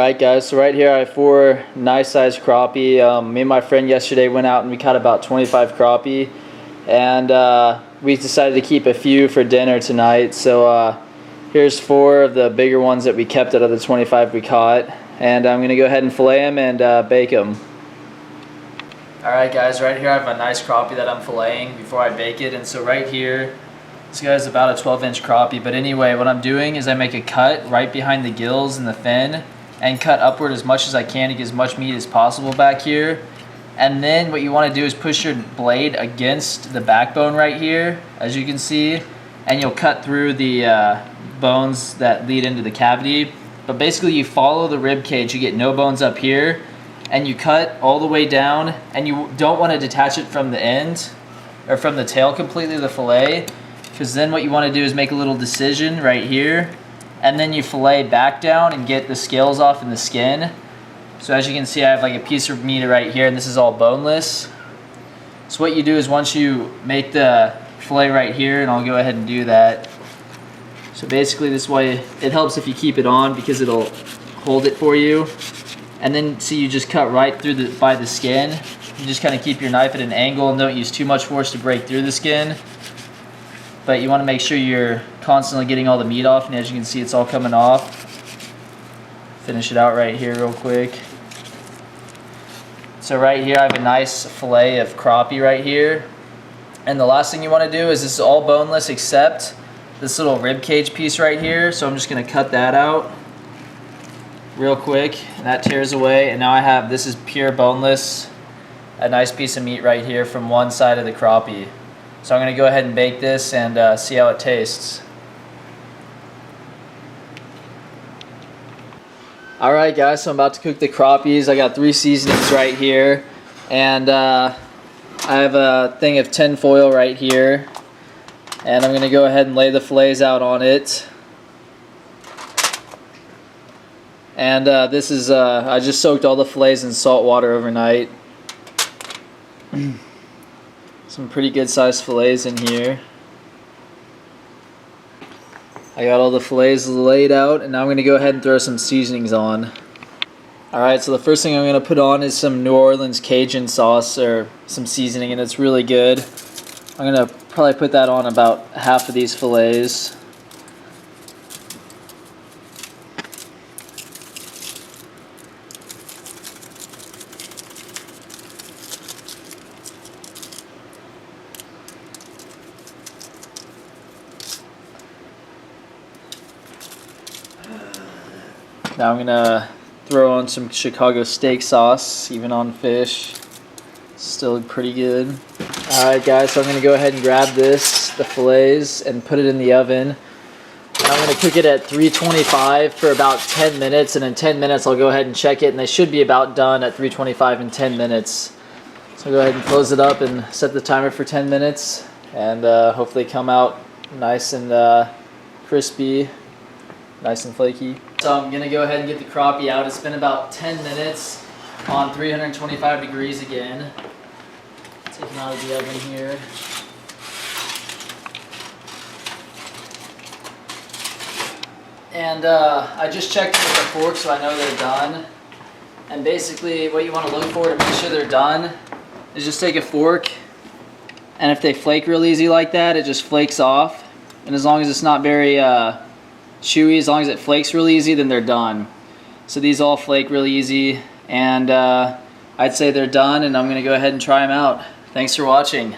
Alright guys, so right here I have 4 nice sized crappie. Me and my friend yesterday went out and we caught about 25 crappie, and we decided to keep a few for dinner tonight. So here's 4 of the bigger ones that we kept out of the 25 we caught, and I'm going to go ahead and fillet them and bake them. Alright guys, right here I have a nice crappie that I'm filleting before I bake it. And so right here, this guy's about a 12-inch crappie, but anyway, what I'm doing is I make a cut right behind the gills and the fin, and cut upward as much as I can to get as much meat as possible back here. And then what you want to do is push your blade against the backbone right here, as you can see, and you'll cut through the bones that lead into the cavity. But basically you follow the rib cage, you get no bones up here, and you cut all the way down, and you don't want to detach it from the end or from the tail completely of the fillet, because then what you want to do is make a little decision right here, and then you fillet back down and get the scales off in the skin. So as you can see, I have like a piece of meat right here, and this is all boneless. So what you do is once you make the fillet right here, and I'll go ahead and do that. So basically this way, it helps if you keep it on because it'll hold it for you. And then see, you just cut right through by the skin. You just kind of keep your knife at an angle and don't use too much force to break through the skin. But you want to make sure you're constantly getting all the meat off, and as you can see, it's all coming off. Finish it out right here real quick. So right here I have a nice fillet of crappie right here. And the last thing you want to do is, this is all boneless except this little rib cage piece right here. So I'm just going to cut that out real quick, and that tears away. And now I have, this is pure boneless, a nice piece of meat right here from one side of the crappie. So I'm going to go ahead and bake this and see how it tastes. Alright guys, so I'm about to cook the crappies. I got 3 seasonings right here, and I have a thing of tin foil right here, and I'm going to go ahead and lay the fillets out on it. And this is, I just soaked all the fillets in salt water overnight. Some pretty good sized fillets in here. I got all the fillets laid out, and now I'm going to go ahead and throw some seasonings on. Alright, so the first thing I'm going to put on is some New Orleans Cajun sauce, or some seasoning, and it's really good. I'm going to probably put that on about half of these fillets. Now I'm going to throw on some Chicago steak sauce, even on fish. It's still pretty good. Alright guys, so I'm going to go ahead and grab the fillets, and put it in the oven. And I'm going to cook it at 325 for about 10 minutes, and in 10 minutes I'll go ahead and check it, and they should be about done at 325 in 10 minutes. So I'll go ahead and close it up and set the timer for 10 minutes, and hopefully come out nice and crispy, nice and flaky. So I'm going to go ahead and get the crappie out. It's been about 10 minutes on 325 degrees again. Take them out of the oven here. And I just checked them with a fork, so I know they're done. And basically what you want to look for to make sure they're done is just take a fork, and if they flake real easy like that, it just flakes off. And as long as it's not very chewy, as long as it flakes really easy, then they're done. So these all flake really easy, and I'd say they're done, and I'm going to go ahead and try them out. Thanks for watching.